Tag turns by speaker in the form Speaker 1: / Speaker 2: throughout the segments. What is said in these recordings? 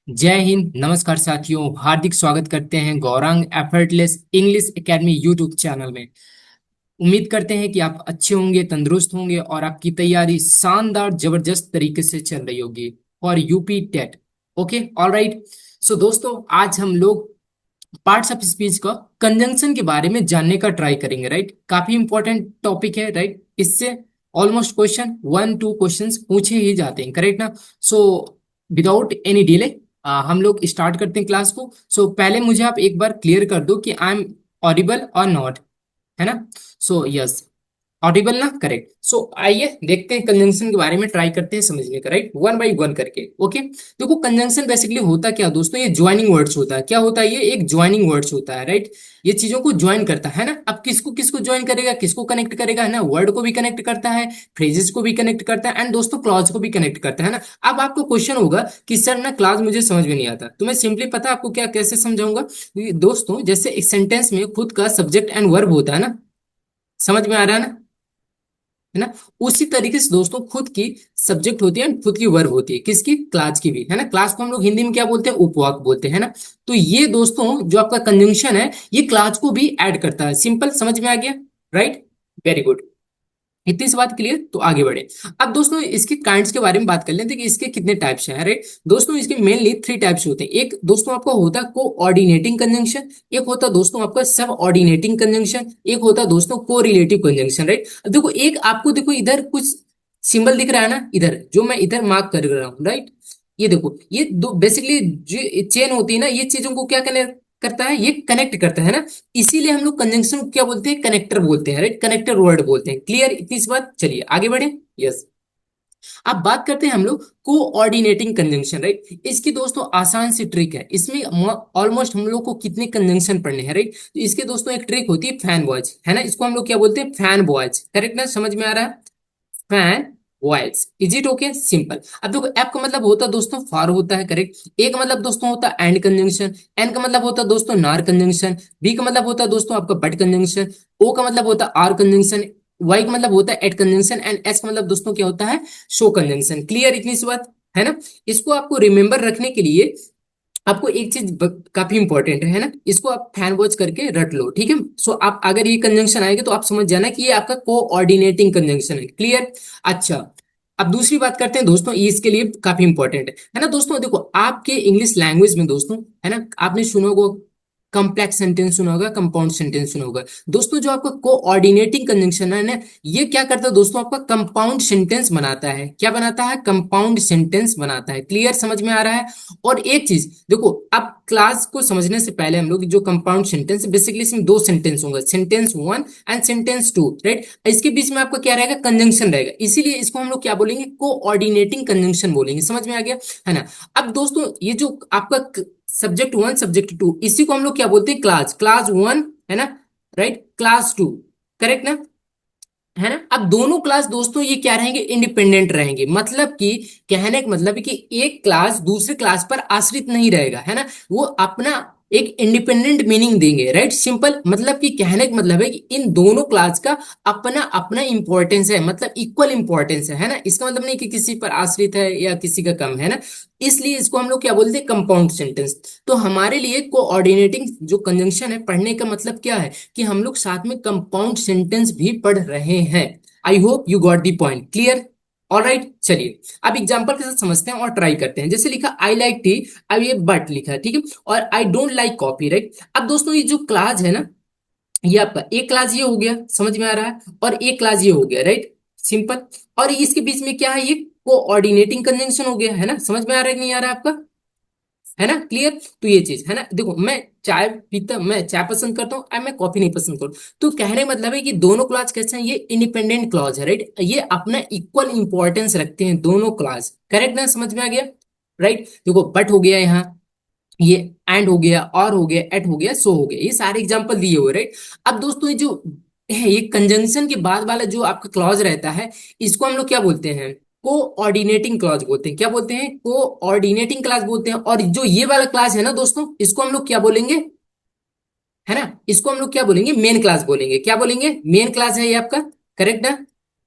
Speaker 1: जय हिंद। नमस्कार साथियों, हार्दिक स्वागत करते हैं Gaurang effortless English academy YouTube channel में। उम्मीद करते हैं कि आप अच्छे होंगे, तंदुरुस्त होंगे और आपकी तैयारी शानदार जबरदस्त तरीके से चल रही होगी for UP TET. Okay, all right. So दोस्तों, आज हम लोग पार्ट्स ऑफ स्पीच का कंजंक्शन के बारे में जानने का ट्राई करेंगे। राइट, काफी इंपॉर्टेंट टॉपिक है। राइट, इससे ऑलमोस्ट क्वेश्चन 1-2 क्वेश्चंस पूछे ही जाते हैं। करेक्ट ना? सो विदाउट एनी डिले हम लोग स्टार्ट करते हैं क्लास को। सो पहले मुझे आप एक बार क्लियर कर दो कि आई एम ऑडिबल और नॉट, है ना? सो यस, ऑडिबल ना? करेक्ट। सो आइए देखते हैं कंजंक्शन के बारे में, ट्राई करते हैं समझने का। राइट, वन बाय वन करके। ओके, देखो कंजंक्शन बेसिकली होता क्या दोस्तों, ये ज्वाइनिंग वर्ड्स होता है। क्या होता है? ये एक ज्वाइनिंग वर्ड्स होता है। राइट, ये चीजों को ज्वाइन करता है ना। अब किसको किसको ज्वाइन करेगा, किसको कनेक्ट करेगा, है ना? वर्ड को भी कनेक्ट करता है, फ्रेजेस को भी कनेक्ट करता है, एंड दोस्तों क्लॉज को भी कनेक्ट करता है ना। अब आपको क्वेश्चन होगा कि सर ना क्लॉज मुझे समझ में नहीं आता, तो मैं सिंपली पता है आपको क्या कैसे समझाऊंगा। दोस्तों, जैसे एक सेंटेंस में खुद का सब्जेक्ट एंड वर्ब होता है ना, समझ में आ रहा है ना? है ना? उसी तरीके से दोस्तों खुद की सब्जेक्ट होती है, खुद की वर्ब होती है। किसकी? क्लास की भी, है ना? क्लास को हम लोग हिंदी में क्या बोलते हैं? उपवाक बोलते हैं ना। तो ये दोस्तों जो आपका कंजंक्शन है, ये क्लास को भी ऐड करता है। सिंपल, समझ में आ गया? Right, very good. इतनी सी बात क्लियर, तो आगे बढ़े। अब दोस्तों इसके काइंड्स के बारे में बात कर लेते हैं कि इसके कितने टाइप्स हैं। अरे दोस्तों, इसके मेनली 3 टाइप्स होते हैं। एक दोस्तों आपका होता है कोऑर्डिनेटिंग कंजंक्शन, एक होता है दोस्तों आपका सब ऑर्डिनेटिंग कंजंक्शन, एक होता है दोस्तों को रिलेटिव कंजंक्शन। राइट, अब देखो एक आपको देखो इधर कुछ सिंबल दिख रहा है ना, इधर जो मैं इधर मार्क कर रहा हूँ। राइट, ये देखो, ये दो बेसिकली जो चेन होती है ना, ये चीजों को क्या करता है? ये कनेक्ट करता है ना। इसीलिए हम लोग कंजंक्शन को क्या बोलते हैं? कनेक्टर बोलते हैं। राइट, कनेक्टर वर्ड बोलते हैं। क्लियर इतनी सी बात? चलिए आगे बढ़े। यस, अब बात करते हैं हम लोग कोऑर्डिनेटिंग कंजंक्शन। राइट, इसकी दोस्तों आसान सी ट्रिक है। इसमें ऑलमोस्ट हम लोग को कितने कंजंक्शन पढ़ने हैं? राइट, तो इसके दोस्तों एक ट्रिक होती है फैन बॉयज, है ना? इसको हम लोग क्या बोलते हैं? Fan boys. करेक्ट ना? समझ में आ रहा है? Fan voice. Is it okay? Simple. अब देखो एफ का मतलब होता है दोस्तों फॉर होता है। करेक्ट। ए का मतलब दोस्तों होता है एंड कंजंक्शन, एन का मतलब होता है दोस्तों नार कंजंक्शन, बी का मतलब होता है दोस्तों आपका बट कंजंक्शन, ओ का मतलब होता है आर कंजंक्शन, वाई का मतलब होता है एट कंजंक्शन, एंड एस का मतलब दोस्तों क्या होता है? Show conjunction. क्लियर इतनी सी बात, है ना? इसको आपको रिमेंबर रखने के लिए आपको एक चीज काफी इंपॉर्टेंट है ना, इसको आप फैन वॉच करके रट लो। ठीक है? सो आप अगर ये कंजंक्शन आएगा तो आप समझ जाना कि ये आपका कोऑर्डिनेटिंग कंजंक्शन है। क्लियर? अच्छा, अब दूसरी बात करते हैं दोस्तों, ये इसके लिए काफी इंपॉर्टेंट है ना। दोस्तों देखो आपके इंग्लिश लैंग्वेज में दोस्तों, है ना, आपने सुना होगा कॉम्प्लेक्स सेंटेंस, सुना होगा कंपाउंड सेंटेंस, सुना होगा। दोस्तों जो आपका कोऑर्डिनेटिंग कंजंक्शन है ना, ये क्या करता है दोस्तों? आपका कंपाउंड सेंटेंस बनाता है। क्या बनाता है? कंपाउंड सेंटेंस बनाता है। क्लियर? समझ में आ रहा है? और एक चीज देखो, अब क्लास को समझने से पहले हम लोग जो कंपाउंड सेंटेंस, बेसिकली इसमें 2 सेंटेंस होंगे, सेंटेंस 1 एंड सेंटेंस 2। राइट, इसके बीच में आपका क्या रहेगा? कंजंक्शन रहेगा। इसीलिए इसको हम लोग क्या बोलेंगे? कोऑर्डिनेटिंग कंजंक्शन बोलेंगे। समझ में आ गया? है ना? अब दोस्तों ये जो आपका सब्जेक्ट 1 सब्जेक्ट 2, इसी को हम लोग क्या बोलते हैं? क्लास। क्लास 1, है ना? Right, class 2। करेक्ट ना? है ना? अब दोनों क्लास दोस्तों ये क्या रहेंगे? इंडिपेंडेंट रहेंगे। मतलब कि कहने का मतलब है कि एक क्लास दूसरे क्लास पर आश्रित नहीं रहेगा, है ना? वो अपना एक इंडिपेंडेंट मीनिंग देंगे। Right, simple. मतलब कि कहने का मतलब है कि इन दोनों क्लास का अपना अपना इंपॉर्टेंस है, मतलब इक्वल इंपॉर्टेंस है ना? इसका मतलब नहीं कि किसी पर आश्रित है या किसी का कम, है ना? इसलिए इसको हम लोग क्या बोलते हैं? Compound sentence. तो हमारे लिए कोऑर्डिनेटिंग जो कंजंक्शन है पढ़ने का मतलब क्या है? कि हम लोग साथ में कंपाउंड सेंटेंस भी पढ़ रहे हैं। आई hope you got the point. Clear? All right, चलिए अब एग्जांपल के साथ समझते हैं और ट्राई करते हैं। जैसे लिखा आई लाइक टी, अब ये बट लिखा है। ठीक है? और I don't like coffee. Right, अब दोस्तों ये जो क्लास है ना, ये आपका एक क्लास ये हो गया, समझ में आ रहा है? और एक क्लास ये हो गया। Right, simple. और इसके बीच में क्या है? ये कोऑर्डिनेटिंग कंजंक्शन हो गया, है ना? समझ में आ रहा है कि नहीं आ रहा है आपका? है ना? क्लियर? तो ये चीज है ना, देखो मैं चाय पीता, मैं चाय पसंद करता हूँ और मैं कॉफी नहीं पसंद करता। तो कहने का मतलब है कि दोनों क्लास कैसे हैं? ये इंडिपेंडेंट क्लॉज है। राइट, ये अपना इक्वल इंपॉर्टेंस रखते हैं दोनों क्लास। करेक्ट ना? समझ में आ गया? राइट, देखो बट हो गया यहाँ, ये एंड हो गया, और हो गया, एट हो गया, सो हो गया, ये सारे एग्जांपल दिए हुए। राइट, अब दोस्तों ये जो है, ये कंजंक्शन के बाद वाला जो आपका क्लॉज रहता है, इसको हम लोग क्या बोलते हैं? कोऑर्डिनेटिंग क्लॉज बोलते हैं। क्या बोलते हैं? कोऑर्डिनेटिंग क्लास बोलते हैं। और जो ये वाला क्लास है ना दोस्तों, इसको हम लोग क्या बोलेंगे? है ना, इसको हम लोग क्या बोलेंगे? मेन क्लास बोलेंगे। क्या बोलेंगे? मेन क्लास है ये आपका। करेक्ट ना?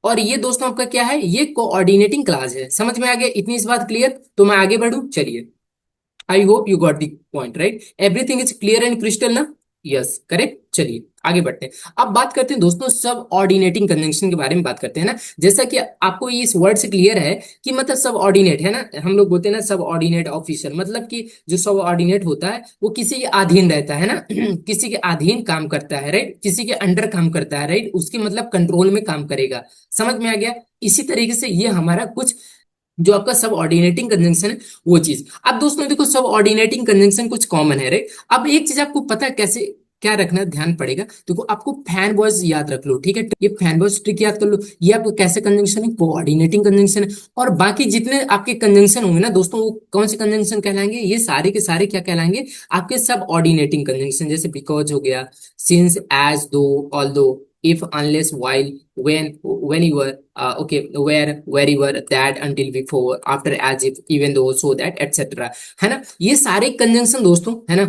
Speaker 1: और ये दोस्तों आपका क्या है? ये कोऑर्डिनेटिंग क्लास है। समझ में आ गया? इतनी इस बात क्लियर? तो मैं आगे बढ़ूं, चलिए I hope you got the point, right? Everything is clear and crystal ना? Yes, correct. चलिए आगे बढ़ते हैं। अब बात करते हैं दोस्तों सब ऑर्डिनेटिंग कंजंक्शन के बारे में बात करते हैं ना। जैसा कि आपको ये इस वर्ड से क्लियर है कि मतलब सब ऑर्डिनेट है ना, हम लोग बोलते हैं ना सब ऑर्डिनेट ऑफिसर, मतलब कि जो सब ऑर्डिनेट होता है वो किसी के अधीन रहता है ना किसी के अधीन काम करता है, राइट? किसी के अंडर काम करता है, राइट? उसके मतलब कंट्रोल में काम करेगा। समझ में आ गया? इसी तरीके से ये हमारा कुछ जो आपका सब ऑर्डिनेटिंग कंजंक्शन है वो चीज। अब दोस्तों देखो सब ऑर्डिनेटिंग कंजंक्शन कुछ कॉमन है, राइट? अब एक चीज आपको पता है कैसे क्या रखना ध्यान पड़ेगा, देखो आपको फैन बॉयज याद रख लो, ठीक है? ये फैन बॉयज ट्रिक याद कर लो, ये आपको कैसे कंजंक्शन है, कोऑर्डिनेटिंग कंजंक्शन है। और बाकी जितने आपके कंजंक्शन होंगे ना दोस्तों, वो कौन से कंजंक्शन कहलाएंगे? ये सारे के सारे क्या कहलाएंगे? आपके सब ऑर्डिनेटिंग कंजंक्शन। जैसे बिकॉज हो गया, सिंस, एज, दो, although, if, unless, while, when, whenever, okay, where, wherever, that, until, before, after, as if, even though, so that, etc. है ना? ये सारे कंजंक्शन दोस्तों, है ना,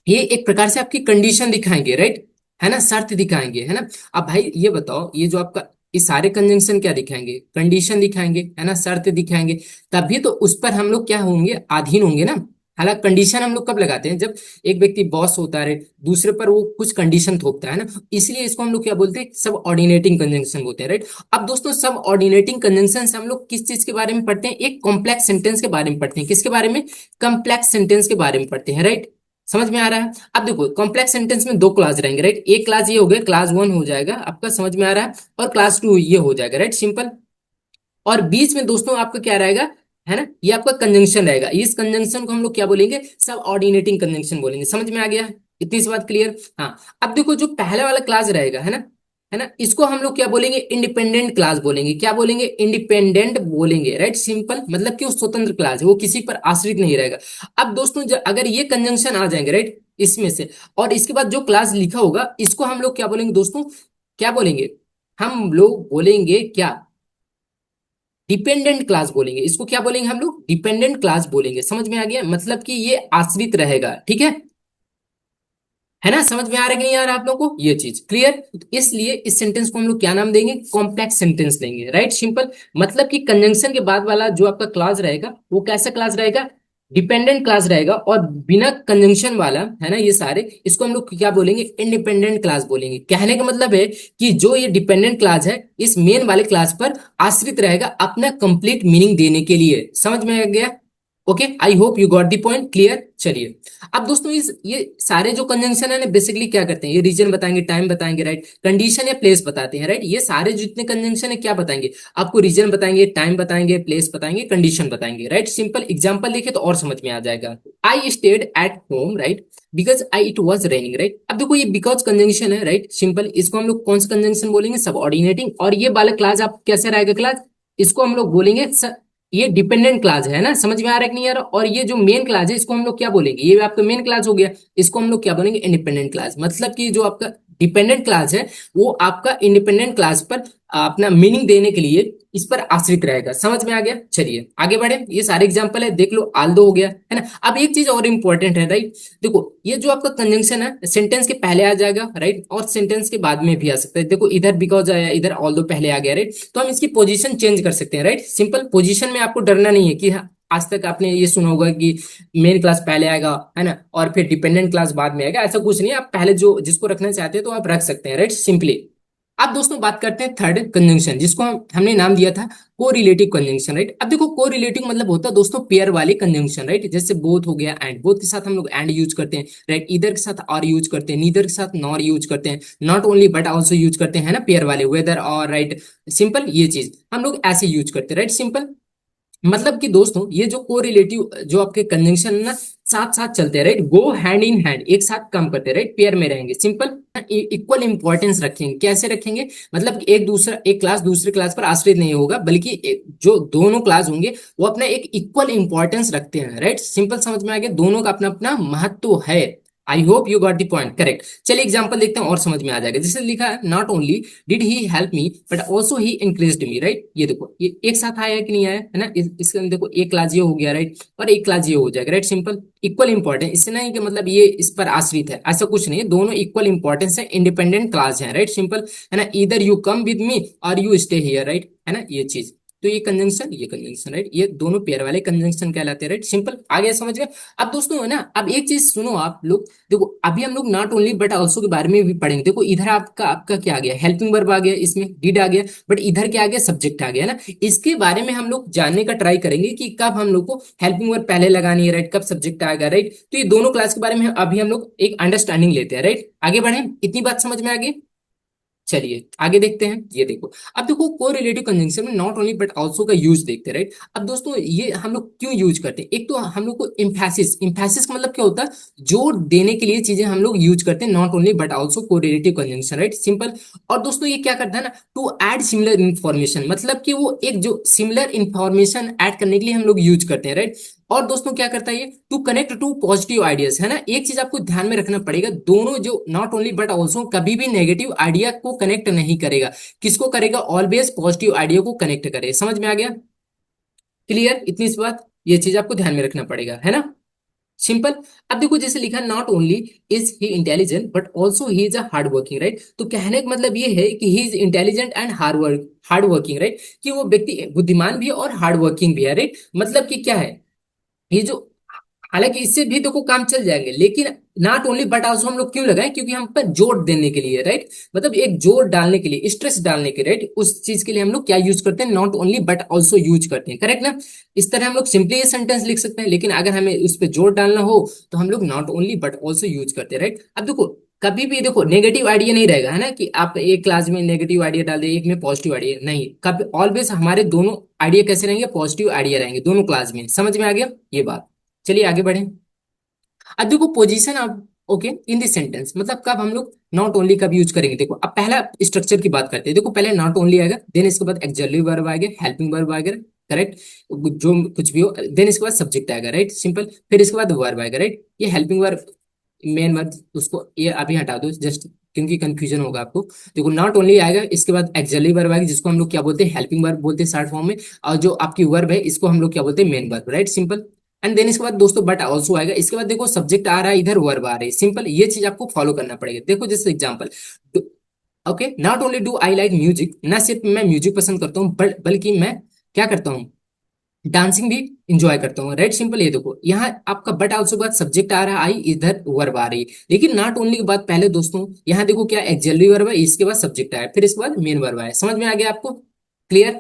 Speaker 1: ये एक प्रकार से आपकी कंडीशन दिखाएंगे, राइट? है ना, शर्त दिखाएंगे, है ना? अब भाई ये बताओ, ये जो आपका ये सारे कंजंक्शन क्या दिखाएंगे? कंडीशन दिखाएंगे, है ना, शर्त दिखाएंगे। तभी तो उस पर हम लोग क्या होंगे? अधीन होंगे ना। हालांकि कंडीशन हम लोग कब लगाते हैं? जब एक व्यक्ति बॉस होता है, दूसरे पर वो कुछ कंडीशन थोपता है ना, इसलिए इसको हम लोग क्या बोलते हैं? सब ऑर्डिनेटिंग कंजंक्शन बोलते हैं, राइट? अब दोस्तों सब ऑर्डिनेटिंग कंजंक्शन से हम लोग किस चीज के बारे में पढ़ते हैं? एक कॉम्प्लेक्स सेंटेंस के बारे में पढ़ते हैं। किसके बारे में? कॉम्प्लेक्स सेंटेंस के बारे में पढ़ते हैं, राइट? समझ में आ रहा है? अब देखो कॉम्प्लेक्स सेंटेंस में दो क्लास रहेंगे, राइट? एक क्लास ये हो गया, क्लास वन हो जाएगा आपका, समझ में आ रहा है? और क्लास टू ये हो जाएगा, राइट? सिंपल। और बीच में दोस्तों आपका क्या रहेगा? है ना, ये आपका कंजंक्शन रहेगा। इस कंजंक्शन को हम लोग क्या बोलेंगे? सब ऑर्डिनेटिंग कंजंक्शन बोलेंगे। समझ में आ गया? इतनी सी बात क्लियर? हाँ। अब देखो जो पहले वाला क्लास रहेगा, है ना, इसको हम लोग क्या बोलेंगे? इंडिपेंडेंट क्लास बोलेंगे। क्या बोलेंगे? इंडिपेंडेंट बोलेंगे, राइट? सिंपल, मतलब कि वो स्वतंत्र क्लास है, वो किसी पर आश्रित नहीं रहेगा। अब दोस्तों अगर ये कंजंक्शन आ जाएंगे, राइट, इसमें से, और इसके बाद जो क्लास लिखा होगा इसको हम लोग क्या बोलेंगे दोस्तों? क्या बोलेंगे? हम लोग बोलेंगे क्या? डिपेंडेंट क्लास बोलेंगे। इसको क्या बोलेंगे हम लोग? डिपेंडेंट क्लास बोलेंगे। समझ में आ गया? मतलब कि ये आश्रित रहेगा, ठीक है ना? समझ में आ रहा है कि नहीं आ रहा आप लोगों को ये चीज? क्लियर? इसलिए इस सेंटेंस को हम लोग क्या नाम देंगे? कॉम्प्लेक्स सेंटेंस देंगे, राइट? सिंपल। मतलब कि कंजंक्शन के बाद वाला जो आपका क्लास रहेगा वो कैसा क्लास रहेगा? डिपेंडेंट क्लास रहेगा। और बिना कंजंक्शन वाला, है ना, ये सारे, इसको हम लोग क्या बोलेंगे? इंडिपेंडेंट क्लास बोलेंगे। कहने का मतलब है कि जो ये डिपेंडेंट क्लास है इस मेन वाले क्लास पर आश्रित रहेगा अपना कंप्लीट मीनिंग देने के लिए। समझ में आ गया? Okay, I hope you got the point. Clear? चलिए अब दोस्तों इस ये सारे जो कंजंक्शन है ना बेसिकली क्या करते हैं? ये रीजन बताएंगे, टाइम बताएंगे, राइट? कंडीशन या प्लेस बताते हैं, राइट? ये सारे जितने कंजंक्शन है क्या बताएंगे आपको? रीजन बताएंगे, टाइम बताएंगे, प्लेस बताएंगे, कंडीशन बताएंगे, राइट? सिंपल। एग्जांपल देखे तो और समझ में आ जाएगा। I stayed at home, right, because I it was raining, right? अब देखो ये बिकॉज कंजंक्शन है, राइट? सिंपल। इसको हम लोग कौन सा कंजंक्शन बोलेंगे? सब ऑर्डिनेटिंग। और ये वाला क्लास आप कैसे रहेगा क्लास? इसको हम लोग बोलेंगे ये डिपेंडेंट क्लास है ना? समझ में आ रहा है कि नहीं आ रहा? और ये जो मेन क्लास है इसको हम लोग क्या बोलेंगे? ये आपका मेन क्लास हो गया, इसको हम लोग क्या बोलेंगे? Independent class. मतलब कि जो आपका डिपेंडेंट क्लास है वो आपका इंडिपेंडेंट क्लास पर अपना मीनिंग देने के लिए इस पर आश्रित रहेगा। समझ में आ गया? चलिए आगे बढ़े। ये सारे एग्जांपल है, देख लो। आल्दो हो गया, है ना? अब एक चीज और इंपॉर्टेंट है, राइट? देखो ये जो आपका कंजंक्शन है सेंटेंस के पहले आ जाएगा, राइट? और सेंटेंस के बाद में भी आ सकता है। देखो इधर बिकॉज आया, इधर ऑल्दो पहले आ गया, राइट? तो हम इसकी पोजीशन चेंज कर सकते हैं, राइट? सिंपल। पोजीशन में आपको डरना नहीं है कि आज तक आपने ये सुना होगा कि मेन क्लास पहले आएगा, है ना, और फिर डिपेंडेंट क्लास बाद में आएगा। ऐसा कुछ नहीं है। आप पहले जो जिसको रखना चाहते हैं तो आप रख सकते हैं, राइट? सिंपली। अब दोस्तों बात करते हैं थर्ड कंजंक्शन, जिसको हमने नाम दिया था को रिलेटिव कंजंक्शन, राइट? अब देखो को रिलेटिव मतलब होता है दोस्तों पेयर वाले कंजंक्शन, राइट? जैसे बोथ हो गया, एंड। बोथ के साथ हम लोग एंड यूज करते हैं, राइट? इधर के साथ और यूज करते हैं, नीदर के साथ नॉर यूज करते हैं, not only but also use करते हैं, है ना, पेयर वाले, वेदर और, राइट? सिंपल। ये चीज हम लोग ऐसे यूज करते हैं, राइट? सिंपल। मतलब कि दोस्तों ये जो कोरिलेटिव जो आपके कंजंक्शन है ना साथ साथ चलते हैं, right? Go hand in hand, एक साथ काम करते हैं, राइट? पेयर में रहेंगे। सिंपल। इक्वल इंपॉर्टेंस रखेंगे। कैसे रखेंगे? मतलब कि एक क्लास दूसरे क्लास पर आश्रित नहीं होगा, बल्कि जो दोनों क्लास होंगे वो अपना एक इक्वल इंपॉर्टेंस रखते हैं, राइट? सिंपल। समझ में आ गया? दोनों का अपना अपना महत्व है। आई hope you got the point. Correct. चलिए एग्जांपल देखते हैं और समझ में आ जाएगा। जैसे लिखा है not only did he help me but also he increased me, right? ये देखो ये एक साथ आया है कि नहीं आया, है ना? इसके अंदर देखो एक क्लास ये हो गया, राइट? और एक क्लास ये हो जाएगा, राइट? सिंपल। Equal importance. इससे नहीं कि मतलब ये इस पर आश्रित है, ऐसा कुछ नहीं है। दोनों इक्वल इंपॉर्टेंस है, इंडिपेंडेंट क्लास है, राइट? सिंपल। है ना? इधर यू कम विद मी और यू स्टे हियर, राइट? है ना? ये चीज। तो ये कंजंक्शन राइट, ये दोनों पेयर वाले कंजंक्शन कहलाते हैं राइट। सिंपल, आ गया समझ गए। अब दोस्तों है ना, अब एक चीज सुनो आप लोग, देखो अभी हम लोग नॉट ओनली बट ऑल्सो के बारे में भी पढ़ेंगे। देखो इधर आपका आपका क्या आ गया, हेल्पिंग वर्ब आ गया, इसमें डिड आ गया, बट इधर क्या आ गया, सब्जेक्ट आ गया ना। इसके बारे में हम लोग जानने का ट्राई करेंगे कि कब हम लोग को हेल्पिंग वर्ब पहले लगानी है राइट, कब सब्जेक्ट आएगा राइट। तो ये दोनों क्लास के बारे में अभी हम लोग एक अंडरस्टैंडिंग लेते हैं राइट। आगे बढ़े, इतनी बात समझ में आ गई। चलिए आगे देखते हैं। ये देखो, अब देखो कोरिलेटिव कंजंक्शन में नॉट ओनली बट आल्सो का यूज देखते हैं राइट। अब दोस्तों ये हम लोग क्यों यूज करते हैं, एक तो हम लोग को इम्फेसिस, इम्फेसिस का मतलब क्या होता है, जोर देने के लिए चीजें हम लोग यूज करते हैं, not only but also correlative conjunction right. Simple. और दोस्तों ये क्या करता है ना, टू ऐड सिमिलर इन्फॉर्मेशन, मतलब कि वो एक जो सिमिलर इन्फॉर्मेशन ऐड करने के लिए हम लोग यूज करते हैं राइट। और दोस्तों क्या करता है ये, to connect to positive ideas, है ना। एक चीज आपको ध्यान में रखना पड़ेगा, दोनों जो नॉट ओनली बट ऑल्सो कभी भी नेगेटिव आइडिया को कनेक्ट नहीं करेगा। किसको करेगा, ऑलवेज पॉजिटिव आइडिया को कनेक्ट करेगा। समझ में आ गया, क्लियर, इतनी सी बात, ये चीज आपको ध्यान में रखना पड़ेगा, है ना। सिंपल। अब देखो जैसे लिखा, not only is he intelligent but also he is a hard working right. तो कहने का मतलब ये है कि he is intelligent and hard working right, कि वो व्यक्ति बुद्धिमान भी है और हार्ड वर्किंग भी है राइट। मतलब कि क्या है, ये जो, हालांकि इससे भी देखो काम चल जाएंगे, लेकिन नॉट ओनली बट आल्सो हम लोग क्यों लगाए, क्योंकि हम पर जोर देने के लिए राइट, मतलब एक जोर डालने के लिए, स्ट्रेस डालने के राइट, उस चीज के लिए हम लोग क्या यूज करते हैं, not only but also use करते हैं, करेक्ट ना। इस तरह हम लोग सिंपली ये सेंटेंस लिख सकते हैं, लेकिन अगर हमें उस पर जोर डालना हो तो हम लोग not only but also use करते हैं राइट। अब देखो कभी भी देखो नेगेटिव आइडिया नहीं रहेगा, है ना, कि आप एक क्लास में नेगेटिव आइडिया डाल दे, एक में पॉजिटिव आइडिया, नहीं, कभी ऑलवेज हमारे दोनों आइडिया कैसे रहेंगे, पॉजिटिव आइडिया रहेंगे दोनों क्लास में। समझ में आ गया ये बात। चलिए आगे बढ़े। अब देखो पोजीशन अब, ओके, इन दिस सेंटेंस, मतलब कब हम लोग नॉट ओनली कब यूज करेंगे। देखो अब पहला स्ट्रक्चर की बात करते हैं। देखो पहले नॉट ओनली आएगा, देन इसके बाद एक्सक्लूसिव वर्ब आएगा, हेल्पिंग वर्ब आएगा, करेक्ट, जो कुछ भी हो, देन इसके बाद सब्जेक्ट आएगा राइट, सिंपल, फिर इसके बाद वर्ब आएगा राइट। ये हेल्पिंग वर्ब मेन वर्ब, उसको ये अभी हटा दो जस्ट, क्योंकि कंफ्यूजन होगा आपको। देखो नॉट ओनली आएगा, इसके बाद एक्सक्लूसिव वर्ब आएगा, जिसको हम लोग क्या बोलते हैं, हेल्पिंग वर्ब बोलते हैं शॉर्ट फॉर्म में, और जो आपकी वर्ब है इसको हम लोग क्या बोलते हैं, main verb right, simple. And then इसके बाद दोस्तों बट ऑल्सो आएगा, इसके बाद देखो सब्जेक्ट आ रहा है, इधर वर्ब आ रही है, सिंपल, ये चीज आपको फॉलो करना पड़ेगा। देखो जैसे example, okay, not only do I like music, ना सिर्फ मैं म्यूजिक पसंद करता हूँ बल्कि मैं क्या करता हूँ, डांसिंग भी इंजॉय करता हूँ राइट, सिंपल। ये देखो यहाँ आपका बट ऑल्सो के बाद सब्जेक्ट आ रहा है आई, इधर वर्ब आ रही है, लेकिन नॉट ओनली के बाद पहले दोस्तों यहाँ देखो क्या एक्सिलरी वर्ब है, इसके बाद सब्जेक्ट आया, फिर इसके बाद मेन वर्ब आया। समझ में आ गया आपको, क्लियर।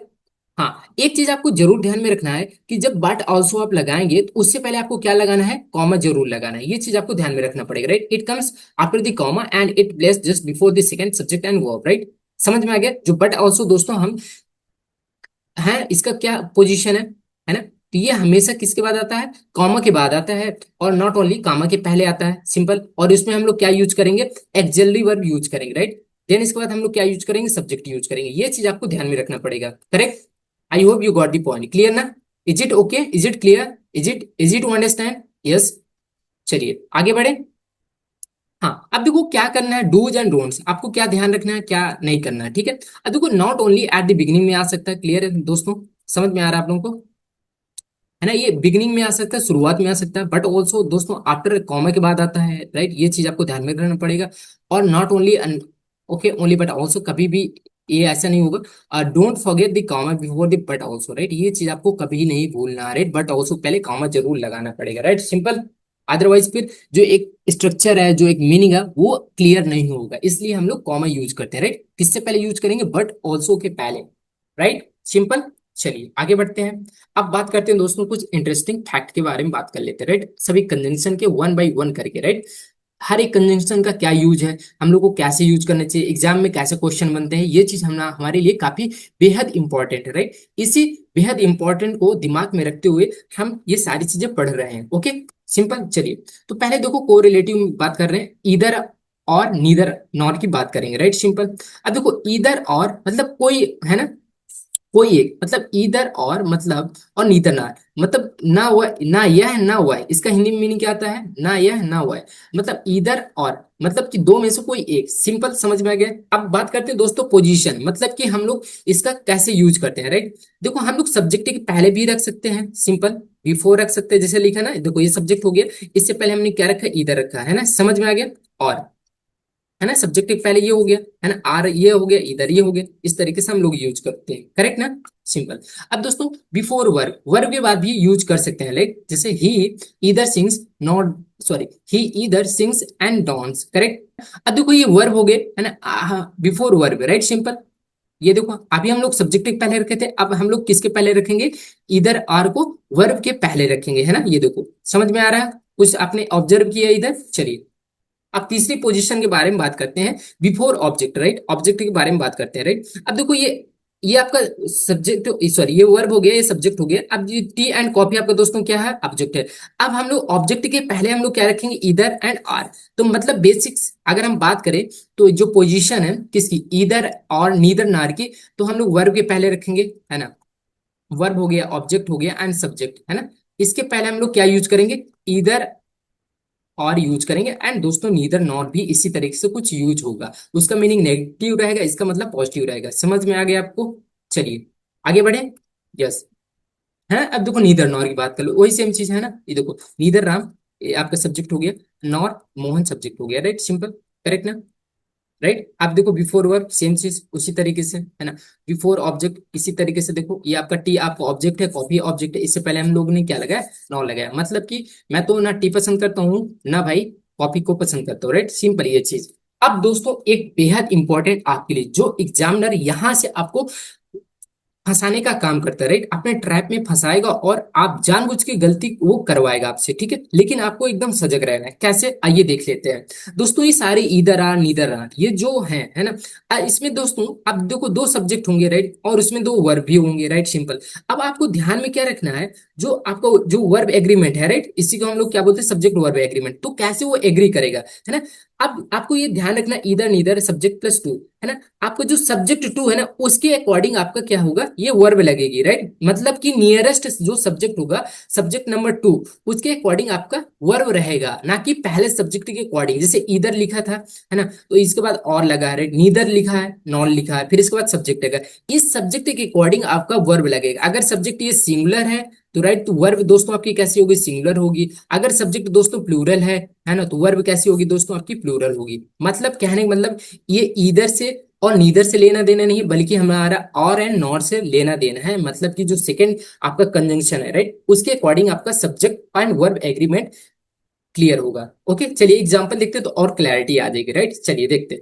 Speaker 1: हाँ, एक चीज आपको जरूर ध्यान में रखना है कि जब बट ऑल्सो आप लगाएंगे तो उससे पहले आपको क्या लगाना है, कॉमा जरूर लगाना है, ये चीज आपको ध्यान में रखना पड़ेगा right. It comes after the comma and it place just before the second subject and verb right. समझ में आ गया, जो बट ऑल्सो दोस्तों हम है, इसका क्या पोजीशन है ना, तो ये हमेशा किसके बाद आता है, कॉमा के बाद आता है, और नॉट ओनली कॉमा के पहले आता है, सिंपल। और इसमें हम लोग क्या यूज करेंगे, एक्सिलरी वर्ब यूज करेंगे राइट। देन इसके बाद हम लोग क्या यूज करेंगे, सब्जेक्ट यूज करेंगे, ये चीज आपको ध्यान में रखना पड़ेगा, correct. I hope you got the point, clear ना। Is it okay, is it clear, is it to understand, yes. चलिए आगे बढ़े। हाँ, अब देखो क्या करना है, डूज एंड डोंट्स, आपको क्या ध्यान रखना है, क्या नहीं करना है, ठीक है। अब देखो not only at the beginning में आ सकता है, क्लियर है दोस्तों, समझ में आ रहा है आप लोगों को, है ना। ये बिगिनिंग में आ सकता है, शुरुआत में आ सकता है, बट ऑल्सो दोस्तों आफ्टर कॉमा के बाद आता है राइट, ये चीज आपको ध्यान में रखना पड़ेगा। और not only, okay, only but also कभी भी ये ऐसा नहीं होगा। Don't forget the comma before the but also right, ये चीज आपको कभी नहीं भूलना है राइट, बट ऑल्सो पहले कॉमा जरूर लगाना पड़ेगा राइट, सिंपल। अदरवाइज फिर जो एक स्ट्रक्चर है, जो एक मीनिंग है, वो क्लियर नहीं होगा, इसलिए हम लोग कॉमा यूज करते हैं राइट। किससे पहले यूज करेंगे, बट ऑल्सो के पहले, राइट, सिंपल। चलिए आगे बढ़ते हैं। अब बात करते हैं दोस्तों कुछ इंटरेस्टिंग फैक्ट के बारे में बात कर लेते हैं राइट, सभी कंजंक्शन के वन बाय वन करके राइट। हर एक कंजंक्शन का क्या यूज है, हम लोग को कैसे यूज करना चाहिए, एग्जाम में कैसे क्वेश्चन बनते हैं, ये चीज हम हमारे लिए काफी बेहद इंपॉर्टेंट है राइट। इसी बेहद इंपॉर्टेंट को दिमाग में रखते हुए हम ये सारी चीजें पढ़ रहे हैं, ओके, सिंपल। चलिए तो पहले देखो कोरिलेटिव बात कर रहे हैं, इधर और नीदर नॉर की बात करेंगे राइट, सिंपल। अब देखो इधर और मतलब कोई, है ना, कोई एक, मतलब इधर और मतलब, और नीदर ना, मतलब ना वह ना यह है ना वह है, इसका हिंदी में मीनिंग क्या आता है, ना यह है ना वह है, मतलब इधर और मतलब कि दो में से कोई एक, सिंपल, समझ में आ गया। अब बात करते हैं दोस्तों पोजीशन, मतलब कि हम लोग इसका कैसे यूज करते हैं राइट। देखो हम लोग सब्जेक्ट के पहले भी रख सकते हैं, सिंपल, बिफोर रख सकते हैं, जैसे लिखा ना, देखो ये सब्जेक्ट हो गया, इससे पहले हमने क्या रखा, इधर रखा है ना, समझ में आ गया। और है ना, सब्जेक्टिव पहले ये हो गया, है ना, आर ये हो गया, इधर ये हो गया, इस तरीके से हम लोग यूज करते हैं, करेक्ट ना, सिंपल। अब दोस्तों बिफोर वर्ब, वर्ब के बाद भी यूज कर सकते हैं, लाइक जैसे he either sings not, sorry, he either sings and dance, correct. अब देखो ये वर्ब हो गए, है ना, बिफोर वर्ब, राइट, सिंपल। ये देखो अभी हम लोग सब्जेक्टिव पहले रखे थे, अब हम लोग किसके पहले रखेंगे, इधर आर को वर्ब के पहले रखेंगे, है ना, ये देखो समझ में आ रहा है, कुछ आपने ऑब्जर्व किया इधर, चलिए। अब तीसरी पोजीशन के बारे में बात करते हैं, बिफोर ऑब्जेक्ट, राइट, ऑब्जेक्ट के बारे में बात करते हैं, राइट। अब देखो ये आपका सब्जेक्ट, सॉरी ये वर्ब हो गया, ये सब्जेक्ट हो गया। अब ये टी एंड कॉफी आपका दोस्तों क्या है, ऑब्जेक्ट है। अब हम लोग ऑब्जेक्ट के पहले हम लोग क्या रखेंगे, इधर एंड आर। तो मतलब बेसिक्स अगर हम बात करें, तो जो पोजीशन है किसकी, इधर और नीदर नार की, तो हम लोग वर्ब के पहले रखेंगे, है ना। वर्ब हो गया, ऑब्जेक्ट हो गया एंड सब्जेक्ट, है ना। इसके पहले हम लोग क्या यूज करेंगे, इधर और यूज करेंगे, एंड दोस्तों नीदर नॉट भी इसी तरीके से कुछ यूज होगा, उसका मीनिंग नेगेटिव रहेगा, इसका मतलब पॉजिटिव रहेगा, समझ में आ गया आपको। चलिए आगे बढ़े, यस, है। अब देखो नीदर नॉर की बात कर लो, वही सेम चीज है ना, ये देखो नीदर राम, ये आपका सब्जेक्ट हो गया, नॉर मोहन सब्जेक्ट हो गया, राइट, सिंपल, करेक्ट ना, राइट। आप देखो बिफोर वर्ब सेम चीज उसी तरीके से, है ना। बिफोर ऑब्जेक्ट इसी तरीके से, देखो ये आपका टी आपका ऑब्जेक्ट है, कॉपी ऑब्जेक्ट है, इससे पहले हम लोग ने क्या लगाया, नॉन लगाया, मतलब कि मैं तो ना टी पसंद करता हूँ ना भाई कॉपी को पसंद करता हूँ, राइट, सिंपल ये चीज। अब दोस्तों एक बेहद इंपॉर्टेंट आपके लिए, जो एग्जामिनर यहां से आपको फंसाने का काम करता है, राइट, अपने ट्रैप में फंसाएगा और आप जानबूझ के गलती वो करवाएगा आपसे, ठीक है, लेकिन आपको एकदम सजग रहना है, कैसे आइए देख लेते हैं। दोस्तों ये सारे इधर आर नीदर आर ये जो है ना, इसमें दोस्तों अब देखो दो सब्जेक्ट होंगे, राइट, और उसमें दो वर्ब भी होंगे, राइट, सिंपल। अब आपको ध्यान में क्या रखना है, जो आपका जो वर्ब एग्रीमेंट है, राइट, इसी को हम लोग क्या बोलते हैं, सब्जेक्ट वर्ब एग्रीमेंट, तो कैसे वो एग्री करेगा, है ना। अब आपको ये ध्यान रखना, इधर नीदर सब्जेक्ट प्लस टू, है ना, आपको जो सब्जेक्ट टू है ना उसके अकॉर्डिंग आपका क्या होगा, ये वर्ब लगेगी, राइट, मतलब कि नियरेस्ट जो सब्जेक्ट होगा, सब्जेक्ट नंबर टू, उसके अकॉर्डिंग आपका वर्ब रहेगा, ना कि पहले सब्जेक्ट के अकॉर्डिंग, जैसे इधर लिखा था, है ना, तो इसके बाद और लगा है, राइट, नीदर लिखा है, नॉन लिखा है, फिर इसके बाद सब्जेक्ट है, इस सब्जेक्ट के अकॉर्डिंग आपका वर्ब लगेगा। अगर सब्जेक्ट ये सिंगुलर है तो राइट, तो वर्ब दोस्तों आपकी कैसी होगी, सिंगुलर होगी। अगर सब्जेक्ट दोस्तों प्लूरल है ना, तो वर्ब कैसी होगी दोस्तों, आपकी प्लूरल होगी। मतलब कहने का मतलब ये इधर से और नीदर से लेना देना नहीं, बल्कि हमारा और एंड नॉर से लेना देना है, मतलब कि जो सेकंड आपका कंजंक्शन है, राइट, उसके अकॉर्डिंग आपका subject and verb agreement clear होगा। ओके चलिए एग्जांपल देखते हैं तो और क्लैरिटी आ जाएगी, राइट, चलिए देखते हैं।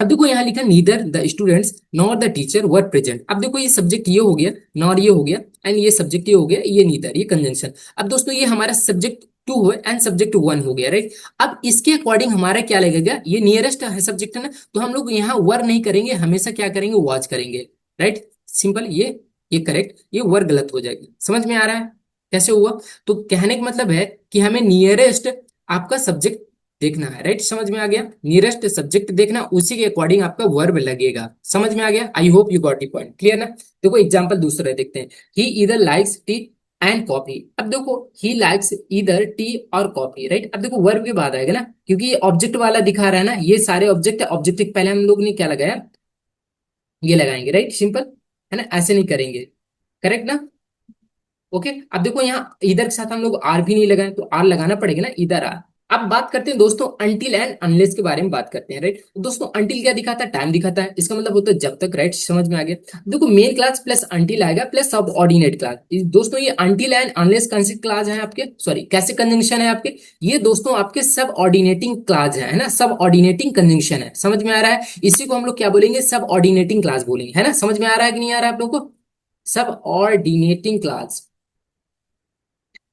Speaker 1: अब देखो यहाँ लिखा neither the students nor the teacher were present. अब देखो ये सब्जेक्ट ये हो गया, नॉर ये हो गया, एंड ये सब्जेक्ट ये हो गया, ये नीदर, ये कंजंक्शन। अब दोस्तों ये हमारा सब्जेक्ट टू है एंड सब्जेक्ट वन हो गया, राइट। अब इसके अकॉर्डिंग हमारा क्या लगेगा, ये नियरेस्ट है सब्जेक्ट है ना, तो हम लोग यहाँ वर नहीं करेंगे, हमेशा क्या करेंगे, वॉच करेंगे, राइट, सिंपल। ये करेक्ट, ये वर गलत हो जाएगा, समझ में आ रहा है कैसे हुआ। तो कहने का मतलब है कि हमें नियरेस्ट आपका सब्जेक्ट देखना है, राइट, समझ में आ गया, नियरेस्ट सब्जेक्ट देखना, उसी के अकॉर्डिंग आपका वर्ब लगेगा, समझ में आ गया। आई hope you got the point, clear ना। देखो एग्जांपल दूसरा देखते हैं, ही इधर लाइक्स टी एंड कॉफी। अब देखो ही लाइक्स इधर टी और कॉफी, राइट। अब देखो वर्ब के बाद आएगा ना, क्योंकि ये ऑब्जेक्ट वाला दिखा रहा है ना, ये सारे ऑब्जेक्ट है, ऑब्जेक्ट के पहले हम लोग ने क्या लगाया, ये लगाएंगे, राइट, सिंपल, है ना, ऐसे नहीं करेंगे, करेक्ट ना। ओके अब देखो यहाँ इधर के साथ हम लोग आर भी नहीं लगाए, तो आर लगाना पड़ेगा ना, इधर आर। अब बात करते हैं दोस्तों अंटिल एंड अनलेस के बारे में बात करते हैं, राइट। दोस्तों अंटिल क्या दिखाता है, टाइम दिखाता है, इसका मतलब होता है जब तक, राइट, समझ में आ गया। देखो मेन क्लास प्लस अंटिल आएगा प्लस सब ऑर्डिनेट क्लास। दोस्तों ये अंटिल एंड अनलेस कैसे क्लास है आपके, सॉरी कैसे कंजंक्शन है आपके, ये दोस्तों आपके सब ऑर्डिनेटिंग क्लास है ना, सब ऑर्डिनेटिंग कंजंक्शन है, समझ में आ रहा है। इसी को हम लोग क्या बोलेंगे, सब ऑर्डिनेटिंग क्लास बोलेंगे, है ना, समझ में आ रहा है कि नहीं आ रहा है आप लोग को, सब ऑर्डिनेटिंग क्लास,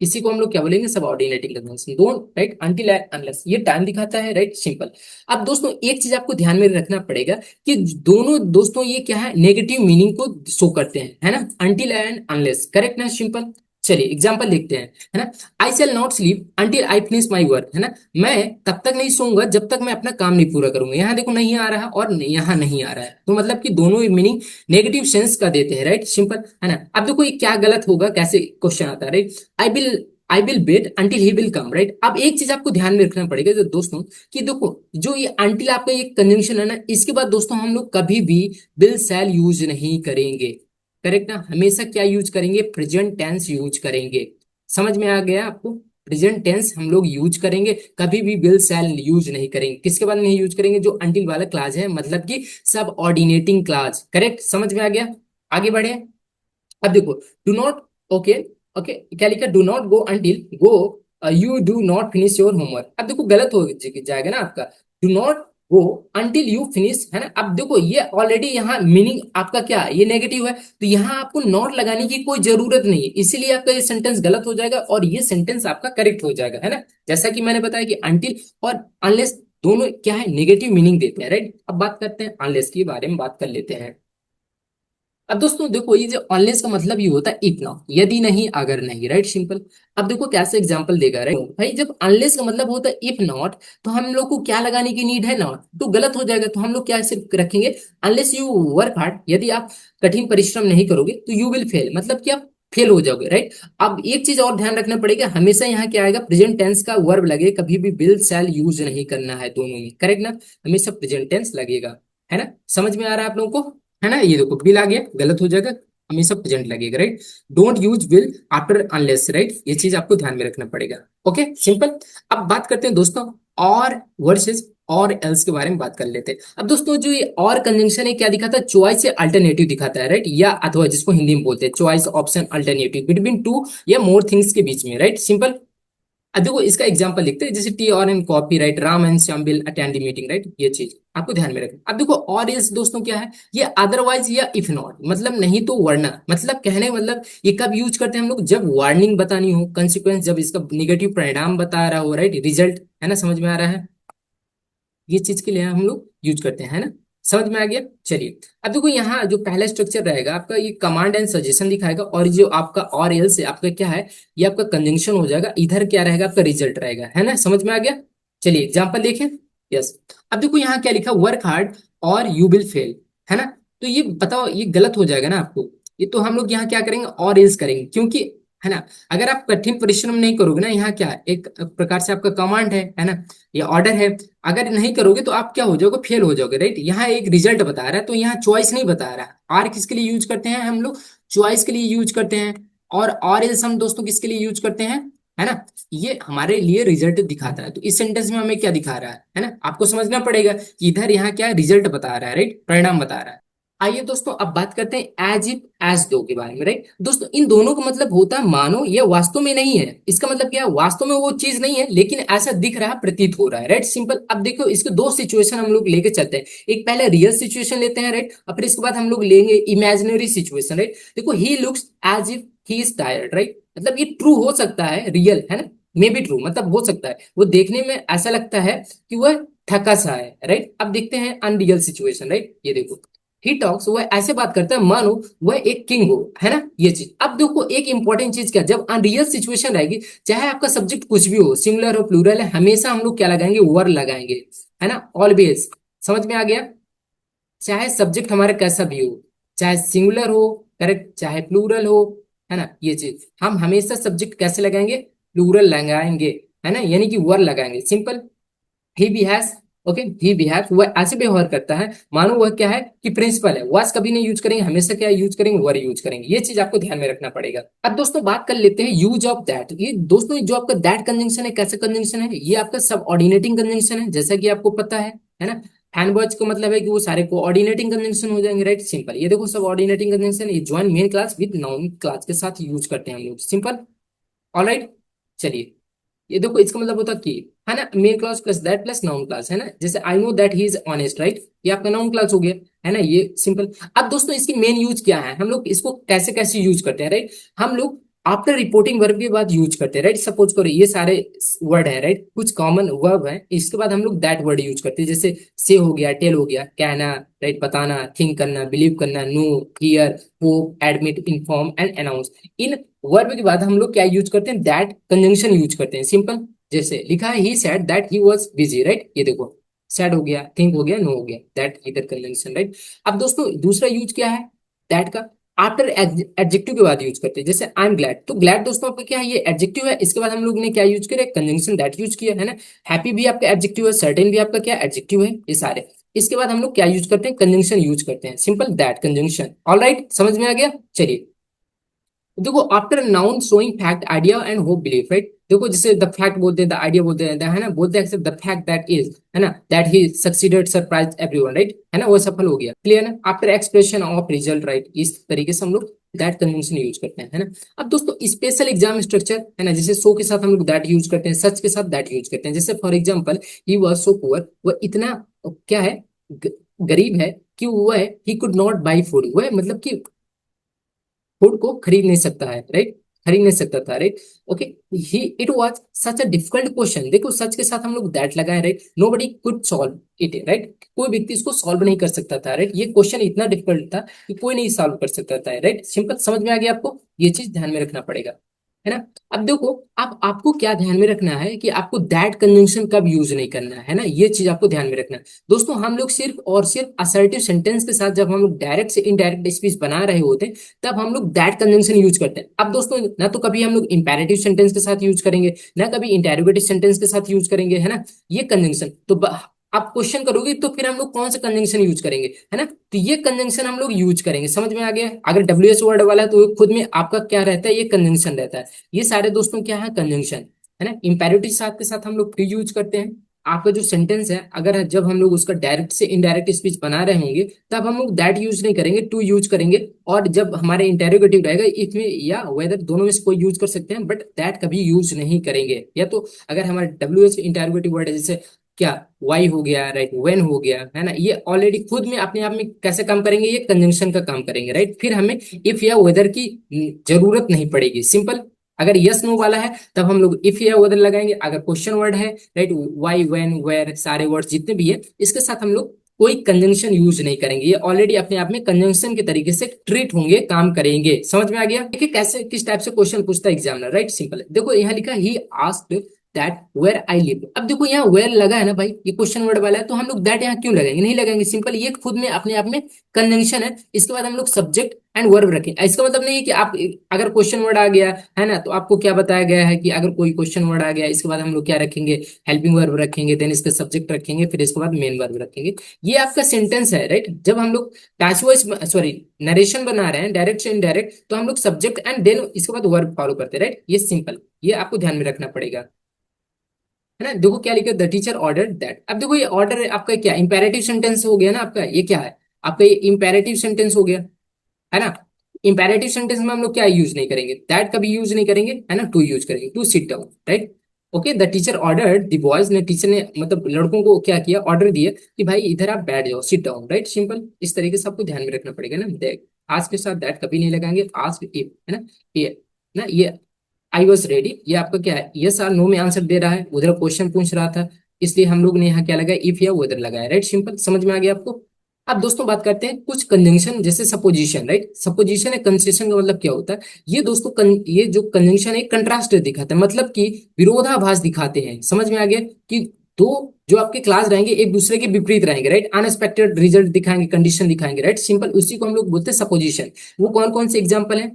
Speaker 1: इसी को हम लोग क्या बोलेंगे, subordinating conjunction, don't right until unless, ये टाइम दिखाता है, राइट, सिंपल। अब दोस्तों एक चीज आपको ध्यान में रखना पड़ेगा कि दोनों दोस्तों ये क्या है, नेगेटिव मीनिंग को शो करते हैं, है ना, अनटिल एंड अनलेस, करेक्ट ना, सिंपल। चलिए एग्जांपल देखते हैं, है ना, I shall not sleep until I finish my work, है ना, मैं तब तक नहीं सोऊंगा जब तक मैं अपना काम नहीं पूरा करूंगा। यहाँ देखो नहीं आ रहा है और यहाँ नहीं आ रहा है, तो मतलब कि दोनों मीनिंग नेगेटिव सेंस का देते हैं, राइट, सिंपल, है ना। अब देखो ये क्या गलत होगा, कैसे क्वेश्चन आता है, right, I will wait until he will come, right. अब एक चीज आपको ध्यान में रखना पड़ेगा जो दोस्तों, कि देखो जो ये अंटिल आपका ये कंजंक्शन है ना, इसके बाद दोस्तों हम लोग कभी भी विल शैल यूज नहीं करेंगे, करेक्ट ना, हमेशा क्या यूज करेंगे, प्रेजेंट टेंस यूज करेंगे, समझ में आ गया आपको, प्रेजेंट टेंस हम लोग यूज करेंगे, कभी भी विल शैल यूज नहीं करेंगे। किसके बाद नहीं यूज करेंगे? जो अंटिल वाला क्लास है, मतलब कि सब ऑर्डिनेटिंग क्लास। करेक्ट, समझ में आ गया? आगे बढ़े। अब देखो, डू नॉट, ओके ओके, क्या लिखा? Do not go until go you do not finish your homework. अब देखो गलत हो जाएगा ना आपका, do not go until you finish, है ना। अब देखो ये ऑलरेडी यहाँ मीनिंग आपका क्या है, ये नेगेटिव है, तो यहाँ आपको नॉट लगाने की कोई जरूरत नहीं है, इसीलिए आपका ये सेंटेंस गलत हो जाएगा और ये सेंटेंस आपका करेक्ट हो जाएगा, है ना। जैसा कि मैंने बताया कि अंटिल और अनलेस दोनों क्या है, नेगेटिव मीनिंग देते हैं, राइट। अब बात करते हैं अनलेस के बारे में, बात कर लेते हैं। अब दोस्तों देखो, ये जो अनलेस का मतलब ये होता है इफ ना, यदि नहीं अगर नहीं, राइट, सिंपल। अब देखो कैसे एग्जांपल देगा, राइट भाई, जब अनलेस का मतलब होता है इफ नॉट, तो हम लोग को क्या लगाने की नीड है? नॉट, तो गलत हो जाएगा, तो हम लोग क्या सिर्फ रखेंगे अनलेस यू वर्क हार्ड, यदि आप कठिन परिश्रम नहीं करोगे तो यू विल फेल, मतलब कि आप फेल हो जाओगे, राइट। अब एक चीज और ध्यान रखना पड़ेगा, हमेशा यहाँ क्या आएगा? प्रेजेंट टेंस का वर्ब लगे, कभी भी विल शैल यूज नहीं करना है, दोनों में, करेक्ट ना। हमेशा प्रेजेंट टेंस लगेगा, है ना। समझ में आ रहा है आप लोगों को? है ना। ये देखो विल आ गया, गलत हो जाएगा, हमेशा प्रेजेंट लगेगा, right. Don't use will after unless, right, ये चीज आपको ध्यान में रखना पड़ेगा। Okay, simple. अब बात करते हैं दोस्तों और वर्सेस और एल्स के बारे में बात कर लेते हैं। अब दोस्तों जो ये और कंजंक्शन है, क्या दिखाता है? चॉइस से अल्टरनेटिव दिखाता है, राइट, या अथवा जिसको हिंदी में बोलते हैं choice option alternative between two या मोर थिंग्स के बीच में, राइट, सिंपल। अब देखो इसका एग्जांपल लिखते हैं, जैसे टी और N copy, right, Ram and Shyam will attend the meeting, right, ये चीज आपको ध्यान में रखना। अब देखो और इस दोस्तों क्या है, ये अदरवाइज या इफ नॉट, मतलब नहीं तो वरना, मतलब कहने का मतलब ये कब यूज करते हैं हम लोग? जब वार्निंग बतानी हो, कंसिक्वेंस, जब इसका निगेटिव परिणाम बता रहा हो, राइट, रिजल्ट, है ना, समझ में आ रहा है? ये चीज के लिए हम लोग यूज करते हैं, है ना। समझ में आ गया? चलिए। अब देखो यहाँ जो पहला स्ट्रक्चर रहेगा आपका, ये कमांड एंड सजेशन दिखाएगा, और जो आपका और एल से आपका क्या है, ये आपका कंजंक्शन हो जाएगा, इधर क्या रहेगा? आपका रिजल्ट रहेगा, है ना, समझ में आ गया? चलिए एग्जाम्पल देखें। यस। अब देखो यहाँ क्या लिखा? वर्क हार्ड और यू विल फेल, है ना। तो ये बताओ, ये गलत हो जाएगा ना आपको, ये तो हम लोग यहाँ क्या करेंगे? और एल्स करेंगे, क्योंकि, है ना, अगर आप कठिन परिश्रम नहीं करोगे ना, यहाँ क्या है? एक प्रकार से आपका कमांड है ना, ये ऑर्डर है, अगर नहीं करोगे तो आप क्या हो जाओगे? फेल हो जाओगे, राइट। यहाँ एक रिजल्ट बता रहा है, तो यहाँ चॉइस नहीं बता रहा है। आर किसके लिए यूज करते हैं हम लोग? चॉइस के लिए यूज करते हैं। और एल्स हम दोस्तों किसके लिए यूज करते हैं? है ना, ये हमारे लिए रिजल्ट दिखाता है, तो इस सेंटेंस में हमें क्या दिखा रहा है ना, आपको समझना पड़ेगा कि इधर यहाँ क्या रिजल्ट बता रहा है, राइट, परिणाम बता रहा है। आइए दोस्तों अब बात करते हैं एज इफ एज दो के बारे में, राइट। दोस्तों इन दोनों का मतलब होता है मानो, ये वास्तव में नहीं है, इसका मतलब क्या है? वास्तव में वो चीज नहीं है, लेकिन ऐसा दिख रहा है, प्रतीत हो रहा है, राइट, सिंपल। अब देखो इसके दो सिचुएशन हम लोग लेके चलते हैं, एक पहले रियल सिचुएशन लेते हैं, राइट, और फिर इसके बाद हम लोग लेंगे इमेजिनरी सिचुएशन, राइट। देखो he looks as if he is tired, right, मतलब ये ट्रू हो सकता है, रियल है ना, मे बी ट्रू, मतलब हो सकता है वो देखने में ऐसा लगता है कि वह थका सा है, राइट। अब देखते हैं अनरियल सिचुएशन, राइट, ये देखो ही टॉक्स, वह ऐसे बात करता है मानो वह एक किंग हो, है ना, ये चीज। अब देखो एक इंपॉर्टेंट चीज क्या, जब अनरियल सिचुएशन रहेगी, चाहे आपका सब्जेक्ट कुछ भी हो, सिंगुलर हो प्लूरल है, हमेशा हम लोग क्या लगाएंगे? वर लगाएंगे, है ना, ऑलवेज। समझ में आ गया? चाहे सब्जेक्ट हमारा कैसा भी हो, चाहे सिंगुलर हो, करेक्ट, चाहे प्लूरल हो, है ना, ये चीज हम हमेशा सब्जेक्ट कैसे लगाएंगे? प्लूरल लगाएंगे, है ना, यानी कि वर लगाएंगे, simple. He behaves, okay, he behaves, वह ऐसे व्यवहार करता है मानो वह क्या है कि प्रिंसिपल है। वास कभी नहीं यूज करेंगे, हमेशा क्या यूज करेंगे? वर यूज करेंगे, ये चीज आपको ध्यान में रखना पड़ेगा। अब दोस्तों बात कर लेते हैं यूज ऑफ दैट। ये दोस्तों जो आपका दैट कंजंक्शन है, कैसे कंजंक्शन है? ये आपका सब ऑर्डिनेटिंग कंजंक्शन है, जैसा कि आपको पता है ना। फैनबॉयज को मतलब है कि वो सारे कोऑर्डिनेटिंग कंजंक्शन हो जाएंगे, राइट, सिंपल। ये देखो सब ऑर्डिनेटिंग कंजंक्शन, ये join main class with noun class के साथ यूज करते हैं हम लोग, सिंपल। ऑलराइट, चलिए। ये देखो इसका मतलब होता कि, है ना, main class plus that plus noun class, है ना, जैसे I know that he is honest, right, ये आपका नाउन क्लास हो गया, है ना, ये सिंपल। अब दोस्तों इसकी मेन यूज क्या है, हम लोग इसको कैसे कैसे यूज करते हैं, राइट। हम लोग आफ्टर रिपोर्टिंग वर्ब के बाद यूज करते हैं, राइट। सपोज करो ये सारे वर्ड है, राइट, कुछ कॉमन वर्ब है, इसके बाद हम लोग दैट वर्ड यूज करते हैं, जैसे से हो गया, टेल हो गया, कहना, राइट, बताना, थिंक करना, बिलीव करना, know, hear, hope, admit, inform and announce. इन वर्ब के बाद हम लोग क्या यूज करते हैं? दैट कंजंक्शन यूज करते हैं, सिंपल। जैसे लिखा है he said that he was busy, right, ये देखो सेड हो गया, थिंक हो गया, नो हो गया, दैट इधर कंजंक्शन, राइट। अब दोस्तों दूसरा यूज क्या है दैट का? आफ्टर एडजेक्टिव के बाद यूज करते हैं, जैसे आई एम ग्लैड, तो ग्लैड दोस्तों आपका क्या है? ये एडजेक्टिव है, इसके बाद हम लोग ने क्या यूज किया? कंजंक्शन दैट यूज किया, है ना। हैप्पी भी आपका एडजेक्टिव है, सर्टेन भी आपका क्या एडजेक्टिव है, ये सारे। इसके बाद हम लोग क्या यूज करते हैं? कंजंक्शन यूज करते हैं, simple, that conjunction. All right, समझ में आ गया? चलिए देखो after noun showing fact idea and hope belief, right. देखो जैसे द फैक्ट बोलते हैं, द आइडिया बोलते हैं, है ना, बोलते हैं द फैक्ट दैट इज, है ना, that he succeeded surprise everyone, right, है ना, वो सफल हो गया, क्लियर है। After expression of result, right, इस तरीके से हम लोग दैट कन्वेंशन यूज करते हैं, है ना। अब दोस्तों स्पेशल एग्जाम स्ट्रक्चर, है ना, जैसे सो के साथ हम लोग दैट यूज करते हैं, सच के साथ दैट यूज करते हैं। जैसे for example he was so poor, वह इतना क्या है, गरीब है कि वह he could not by food, वह मतलब कि फूड को खरीद नहीं सकता है, राइट, खरीद नहीं सकता था, right. Okay, he it was such a difficult question, देखो सच के साथ हम लोग दैट लगाए, right, nobody could solve it, right, कोई व्यक्ति इसको सॉल्व नहीं कर सकता था, राइट, ये क्वेश्चन इतना डिफिकल्ट था कि कोई नहीं सॉल्व कर सकता था, राइट। सिंपल, समझ में आ गया आपको, ये चीज ध्यान में रखना पड़ेगा, है ना। अब देखो, अब आपको क्या ध्यान में रखना है कि आपको दैट कंजंक्शन कब यूज नहीं करना है ना, ये चीज आपको ध्यान में रखना है। दोस्तों हम लोग सिर्फ और सिर्फ असर्टिव सेंटेंस के साथ जब हम लोग डायरेक्ट से इनडायरेक्ट स्पीच बना रहे होते हैं, तब हम लोग दैट कंजंक्शन यूज करते हैं। अब दोस्तों ना तो कभी हम लोग इंपेरेटिव सेंटेंस के साथ यूज करेंगे, ना कभी इंटेरोगेटिव सेंटेंस के साथ यूज करेंगे, है ना, ये कंजंक्शन तो आप क्वेश्चन करोगे तो फिर हम लोग कौन सा कंजंक्शन यूज करेंगे, है ना, तो ये कंजंक्शन हम लोग यूज करेंगे, समझ में आ गया। अगर डब्ल्यू एस वर्ड वाला है तो खुद में आपका क्या रहता है, ये कंजंक्शन रहता है। ये सारे दोस्तों क्या है, कंजंक्शन, है ना। इंपेरेटिव साथ के साथ हम लोग फ्री यूज करते हैं। आपका जो सेंटेंस है, अगर जब हम लोग उसका डायरेक्ट से इनडायरेक्ट स्पीच बना रहे होंगे, तब हम लोग दैट यूज नहीं करेंगे, टू यूज करेंगे। और जब हमारे इंटेरोगेटिव रहेगा, इसमें या वेदर दोनों में से कोई यूज कर सकते हैं, बट दैट कभी यूज नहीं करेंगे। या तो अगर हमारे डब्ल्यू एच इंटेरोगेटिव वर्ड है, जैसे क्या, वाई हो गया, राइट, वेन हो गया, है ना, ये ऑलरेडी खुद में अपने आप में कैसे काम करेंगे, ये कंजंक्शन का काम करेंगे, राइट। फिर हमें इफ या वेदर की जरूरत नहीं पड़ेगी, सिंपल। अगर यस नो वाला है तब हम लोग इफ या वेदर लगाएंगे। अगर क्वेश्चन वर्ड है, राइट, वाई वेन वेयर सारे वर्ड जितने भी है, इसके साथ हम लोग कोई कंजंक्शन यूज नहीं करेंगे, ये ऑलरेडी अपने आप में कंजंक्शन के तरीके से ट्रीट होंगे, काम करेंगे। समझ में आ गया। देखिए कैसे किस टाइप से क्वेश्चन पूछता है एग्जामिनर, राइट, सिंपल है। देखो यहाँ लिखा he asked that where I live. अब देखो यहाँ वेयर लगा है ना भाई, ये क्वेश्चन वर्ड वाला है, तो हम लोग दैट यहाँ क्यों लगाएंगे, नहीं लगाएंगे, सिंपल, ये खुद में अपने आप में कंजंक्शन है। इसके बाद हम लोग सब्जेक्ट एंड वर्ब रखें। इसका मतलब नहीं है कि आप अगर क्वेश्चन वर्ड आ गया है ना, तो आपको क्या बताया गया है कि अगर कोई क्वेश्चन वर्ड आ गया, इसके बाद हम लोग क्या रखेंगे, हेल्पिंग वर्ब रखेंगे, देन इसका सब्जेक्ट रखेंगे, फिर इसके बाद मेन वर्ब रखेंगे। ये आपका सेंटेंस है, राइट। जब हम लोग पैसिव सॉरी नरेशन बना रहे हैं, डायरेक्ट से इनडायरेक्ट, तो हम लोग सब्जेक्ट एंड देन इसके बाद वर्ब फॉलो करते हैं, राइट, ये सिंपल, ये आपको ध्यान में रखना पड़ेगा, है ना। देखो क्या लिखा, द टीचर ऑर्डर दैट। अब देखो ये ऑर्डर आपका क्या इंपेरेटिव सेंटेंस हो गया ना, आपका ये क्या है, आपका ये इंपेरेटिव सेंटेंस हो गया, है ना। इंपेरेटिव सेंटेंस में हम लोग क्या यूज नहीं करेंगे, दैट कभी यूज नहीं करेंगे, है ना, टू यूज करेंगे, to sit down, right. Okay, the teacher order, the boys ने, टीचर ने मतलब लड़कों को क्या किया, ऑर्डर दिया कि भाई इधर आप बैठ जाओ, सिट डाउन, राइट, सिंपल। इस तरीके से आपको ध्यान में रखना पड़ेगा ना, देख आज के साथ दैट कभी नहीं लगाएंगे, आज इफ, है ना, ये ना, ये आई वॉज रेडी, ये आपका क्या है, यस और नो में आंसर दे रहा है, उधर क्वेश्चन पूछ रहा था, इसलिए हम लोग ने यहाँ क्या लगाया, इफ या उधर लगाया, राइट, सिंपल, समझ में आ गया आपको। अब दोस्तों बात करते हैं कुछ कंजंक्शन, जैसे सपोजिशन, राइट, सपोजिशन है, कंसेशन का मतलब क्या होता है, ये दोस्तों ये जो कंजंक्शन है कंट्रास्ट दिखाता है, मतलब कि विरोधाभास दिखाते हैं, समझ में आ गया कि दो जो आपके क्लास रहेंगे एक दूसरे के विपरीत रहेंगे, राइट, अनएक्सपेक्टेड रिजल्ट दिखाएंगे, कंडीशन दिखाएंगे, राइट, सिंपल, उसी को हम लोग बोलते हैं सपोजिशन। वो कौन कौन से एग्जाम्पल है,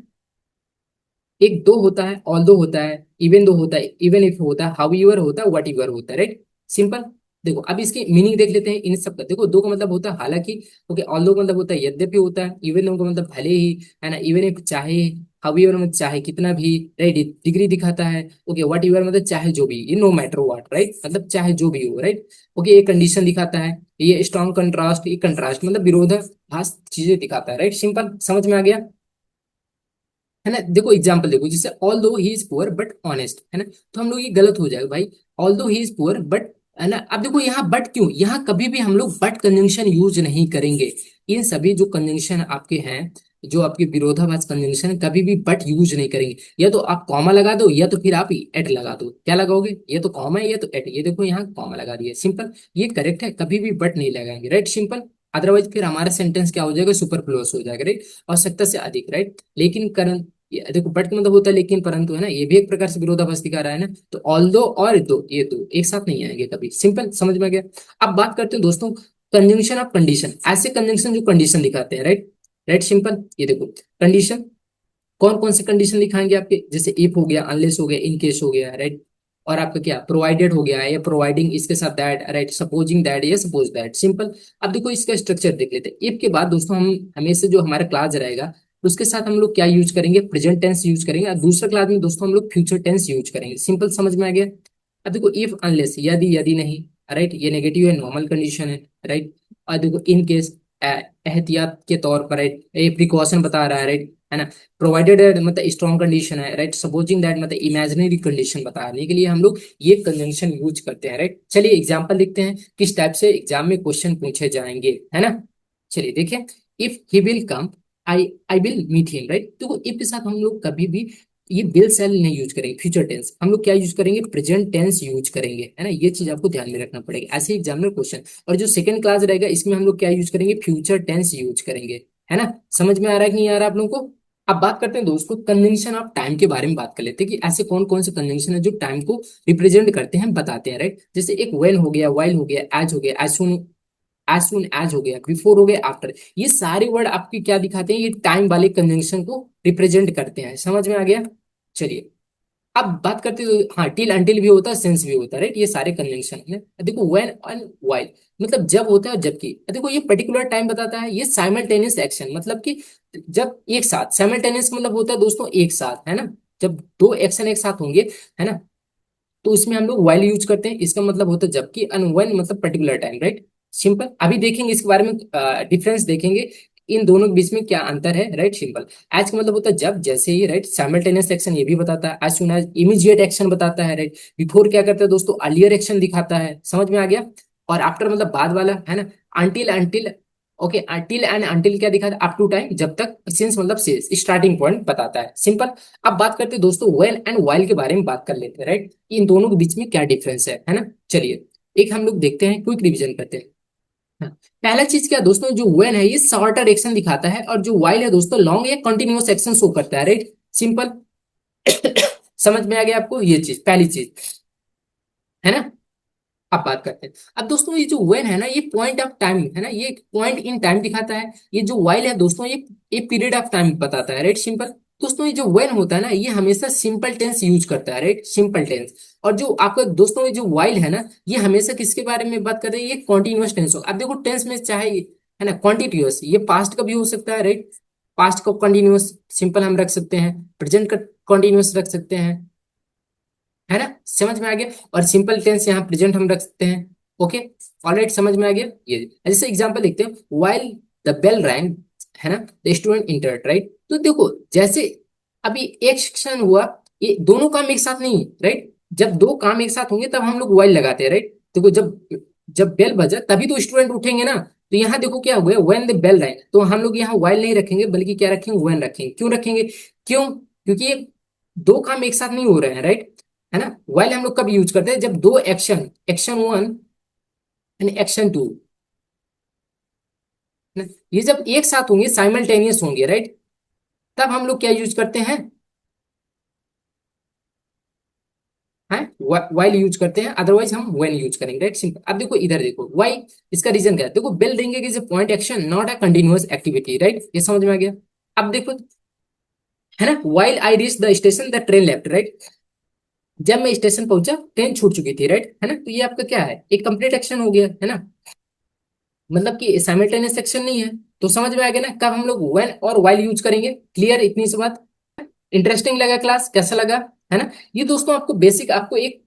Speaker 1: एक दो होता है, ऑल दो होता है, इवन दो होता है, इवन इफ होता है, हाउ यूर होता है, वट यूर होता है, राइट, सिंपल। देखो अब इसकी मीनिंग देख लेते हैं इन सब का। देखो दो का मतलब होता है हालांकि, ओके, ऑल दो का मतलब होता है यद्यपि होता है, इवन दो का मतलब भले ही, है ना, इवन इफ चाहे, हाउ यूर मतलब चाहे कितना भी, राइट, डिग्री दिखाता है, ओके, वट यूर मतलब चाहे जो भी, ये नो मैटर व्हाट, राइट, मतलब चाहे जो भी हो, राइट। ओके, ये कंडीशन दिखाता है, ये स्ट्रॉन्ग कंट्रास्ट, ये कंट्रास्ट मतलब विरोधाभास चीजें दिखाता है, राइट, सिंपल, समझ में आ गया, है ना। देखो एग्जाम्पल देखो, जैसे ऑल दो he is poor but honest, है ना, तो हम लोग ये गलत हो जाएगा भाई, ऑल दो ही इज पुअर बट, है ना। अब देखो यहाँ बट क्यों, यहाँ कभी भी हम लोग बट कंजंक्शन यूज नहीं करेंगे। इन सभी जो कंजंक्शन आपके हैं, जो आपके विरोधाभास कंजंक्शन, कभी भी बट यूज नहीं करेंगे। या तो आप कॉमा लगा दो, या तो फिर आप एट लगा दो, क्या लगाओगे, ये तो कॉमा है, ये तो एट, ये देखो यहाँ कॉमा लगा दिया, सिंपल, ये करेक्ट है, कभी भी बट नहीं लगाएंगे, राइट, सिंपल। अदरवाइज फिर हमारा सेंटेंस क्या हो जाएगा, सुपरफ्लुअस हो जाएगा, राइट, आवश्यकता से अधिक, राइट। लेकिन करण, ये देखो बट का मतलब होता है लेकिन परंतु, है ना, ये भी एक प्रकार से विरोधाभास दिखा रहा है ना, तो ऑल दो और दो, ये दो एक साथ नहीं आएंगे कभी, सिंपल, समझ में आ गया। अब बात करते हैं दोस्तों कंजंक्शन ऑफ कंडीशन, ऐसे कंजंक्शन जो कंडीशन दिखाते हैं, राइट, राइट, सिंपल, ये देखो कंडीशन, कौन कौन से कंडीशन दिखाएंगे आपके, जैसे इफ हो गया, अनलेस हो गया, इन केस हो गया, राइट, और आपका क्या प्रोवाइडेड हो गया है, या प्रोवाइडिंग इसके साथ दैट, राइट, सपोजिंग दैट या सपोज दैट, सिंपल। अब देखो इसका स्ट्रक्चर देख लेते हैं। इफ के बाद दोस्तों हम हमेशा जो हमारा क्लास रहेगा, तो उसके साथ हम लोग क्या यूज करेंगे, प्रेजेंट टेंस यूज करेंगे, और दूसरा क्लास में दोस्तों हम लोग फ्यूचर टेंस यूज करेंगे। सिंपल समझ में आ गया। अब देखो इफ अनलेस, यदि, यदि नहीं, राइट, ये नेगेटिव है, नॉर्मल कंडीशन है, राइट। और देखो इन केस, एहतियात के तौर पर, राइट, ये प्रिकॉशन बता रहा है ना। प्रोवाइडेड मतलब स्ट्रॉन्ग कंडीशन है, राइट। सपोजिंग दैट मतलब इमेजिनरी कंडीशन बताने के लिए हम लोग ये कंजंक्शन यूज करते हैं, राइट। चलिए एग्जांपल देखते हैं किस टाइप से एग्जाम में क्वेश्चन पूछे जाएंगे, है ना। चलिए देखिए, if he will come, I will meet him, right. तो इफ के साथ हम लोग कभी भी ये विल सेल नहीं यूज करेंगे, फ्यूचर टेंस हम लोग क्या यूज करेंगे, प्रेजेंट टेंस यूज करेंगे, है ना। ये चीज आपको ध्यान में रखना पड़ेगा ऐसे एग्जाम में क्वेश्चन। और जो सेकंड क्लास रहेगा इसमें हम लोग क्या यूज करेंगे, फ्यूचर टेंस यूज करेंगे, है ना। समझ में आ रहा है कि नहीं आ रहा है आप लोगों को। अब बात करते हैं दोस्तों कंजंक्शन ऑफ टाइम के बारे में, बात कर लेते हैं कि ऐसे कौन कौन से कंजंक्शन है जो टाइम को रिप्रेजेंट करते हैं, बताते हैं, राइट। जैसे एक व्हेन हो गया, व्हाइल हो गया, एज हो गया, एज हो गया, बिफोर हो गया, आफ्टर। ये सारे वर्ड आपकी क्या दिखाते हैं, ये टाइम वाले कंजंक्शन को रिप्रेजेंट करते हैं। समझ में आ गया। चलिए अब बात करते हैं तो हाँ, टिल अंटिल भी होता है, सिंस भी होता है, राइट। ये सारे कन्वेंशन है। देखो व्हेन एंड व्हाइल मतलब जब होता है और जबकि। देखो ये पर्टिकुलर टाइम बताता है, ये साइमल्टेनियस एक्शन मतलब कि जब एक साथ, साइमल्टेनियस मतलब होता है दोस्तों एक साथ, है ना। जब दो एक्शन एक साथ होंगे, है ना, तो उसमें हम लोग व्हाइल यूज करते हैं, इसका मतलब होता है जबकि, एंड व्हेन मतलब पर्टिकुलर टाइम, राइट। सिंपल अभी देखेंगे इसके बारे में, डिफरेंस देखेंगे इन दोनों के बीच में क्या अंतर है, राइट। सिंपल एज का मतलब होता है जब, जैसे ही, राइट। साइमल्टेनियस एक्शन ये भी बताता है, as soon as immediate action बताता है, राइट। बिफोर क्या करता है दोस्तों, अर्लियर एक्शन दिखाता है, समझ में आ गया। और आफ्टर मतलब बाद वाला, है ना। Until okay, till and until क्या दिखाता है, अप टू टाइम, जब तक। सिंस मतलब से स्टार्टिंग पॉइंट बताता है, सिंपल। अब बात करते हैं दोस्तों व्हेन एंड व्हाइल के बारे में बात कर लेते हैं, राइट। इन दोनों के बीच में क्या डिफरेंस है ना। चलिए एक हम लोग देखते हैं, क्विक रिवीजन करते हैं। हाँ, पहला चीज क्या दोस्तों, जो व्हेन है ये शॉर्टर एक्शन दिखाता है, और जो व्हाइल है दोस्तों लॉन्ग या कंटिन्यूअस एक्शन शो करता है, राइट। सिंपल समझ में आ गया आपको, ये चीज पहली चीज, है ना। अब बात करते हैं, अब दोस्तों ये जो वेन है ना, ये पॉइंट ऑफ टाइम है ना, ये पॉइंट इन टाइम दिखाता है। ये जो वाइल है दोस्तों, ये पीरियड ऑफ टाइम बताता है, राइट। सिंपल दोस्तों ये जो वेन होता है ना, ये हमेशा सिंपल टेंस यूज करता है, राइट, सिंपल टेंस। और जो आपका दोस्तों ये जो वाइल है ना, ये हमेशा किसके बारे में बात कर रहे हैं, ये कॉन्टिन्यूअस टेंस हो। अब देखो टेंस में चाहे, है ना, कॉन्टिन्यूअस, ये पास्ट का भी हो सकता है, राइट। पास्ट का कंटिन्यूअस सिंपल हम रख सकते हैं, प्रेजेंट का कंटिन्यूअस रख सकते हैं, है ना। समझ में आ गया। और सिंपल टेंस यहाँ प्रेजेंट हम रख सकते हैं। ओके, ऑलराइट, समझ में आ गया। ये जैसे एग्जांपल देखते हैं, व्हाइल द बेल रैंग, है ना, द स्टूडेंट इंटर्ड, राइट। तो देखो जैसे अभी एक सेक्शन हुआ, ये दोनों काम एक साथ नहीं, राइट। जब दो काम एक साथ होंगे तब हम लोग व्हाइल लगाते हैं, राइट। देखो जब जब बेल बजा तभी तो स्टूडेंट उठेंगे ना। तो यहाँ देखो क्या हुआ, व्हेन द बेल रैंग, तो हम लोग यहाँ व्हाइल नहीं रखेंगे बल्कि क्या रखेंगे, व्हेन रखेंगे। क्यों रखेंगे, क्यों, क्योंकि ये दो काम एक साथ नहीं हो रहे हैं, राइट, है ना। वाइल हम लोग कब यूज करते हैं, जब दो action, action one and action two, ये जब एक साथ होंगे, साइमल्टेनियस होंगे, राइट, तब हम लोग क्या यूज करते हैं, हैं, वाइल यूज करते हैं। अदरवाइज हम व्हेन यूज करेंगे, राइट। सिंपल। अब देखो इधर देखो वाई, इसका रीजन क्या है, देखो bell ringing is a point action not a continuous activity, right. ये समझ में आ गया। अब देखो, है ना, while I reach the station the train left, right. जब मैं स्टेशन पहुंचा ट्रेन छूट चुकी थी, राइट, है ना। तो ये आपका क्या है, एक कंप्लीट एक्शन हो गया, है ना। मतलब कि साइमल्टेनियस सेक्शन नहीं है। तो समझ में आ गया ना, कब हम लोग व्हेन और व्हाइल यूज करेंगे। क्लियर, इतनी सी बात। इंटरेस्टिंग लगा क्लास, कैसा लगा, है ना। ये दोस्तों आपको बेसिक, आपको एक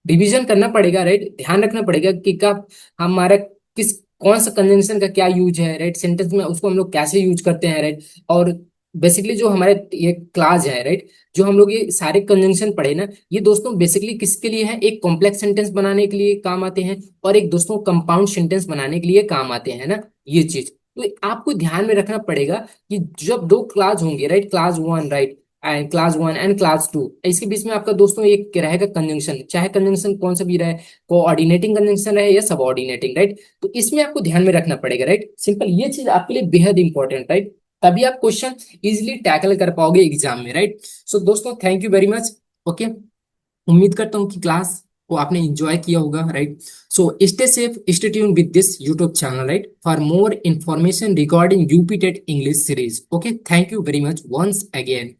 Speaker 1: रिवीजन करना पड़ेगा, राइट। ध्यान रखना पड़ेगा कि कब हमारा किस, कौन सा कंजंक्शन का क्या यूज है, राइट, सेंटेंस में उसको हम लोग कैसे यूज करते हैं, राइट। और बेसिकली जो हमारे ये क्लास है, राइट, जो हम लोग ये सारे कंजंक्शन पढ़े ना, ये दोस्तों बेसिकली किसके लिए है, एक कॉम्प्लेक्स सेंटेंस बनाने के लिए काम आते हैं, और एक दोस्तों कंपाउंड सेंटेंस बनाने के लिए काम आते हैं ना, ये चीज। तो आपको ध्यान में रखना पड़ेगा कि जब दो क्लास होंगे, right, class one, right, and class one and class two, इसके बीच में आपका दोस्तों एक रहेगा कंजंक्शन, चाहे कंजंक्शन कौन सा भी रहे, कोऑर्डिनेटिंग कंजंक्शन रहे या सबऑर्डिनेटिंग, राइट। तो इसमें आपको ध्यान में रखना पड़ेगा, राइट। सिंपल, ये चीज आपके लिए बेहद इंपॉर्टेंट, राइट। तभी आप क्वेश्चन इजिली टैकल कर पाओगे एग्जाम में, राइट। सो दोस्तों thank you very much. Okay, उम्मीद करता हूँ कि क्लास को आपने एंजॉय किया होगा, right. So stay safe, stay tune with this YouTube channel, right, for more information regarding UP TET English series. Okay, thank you very much once again.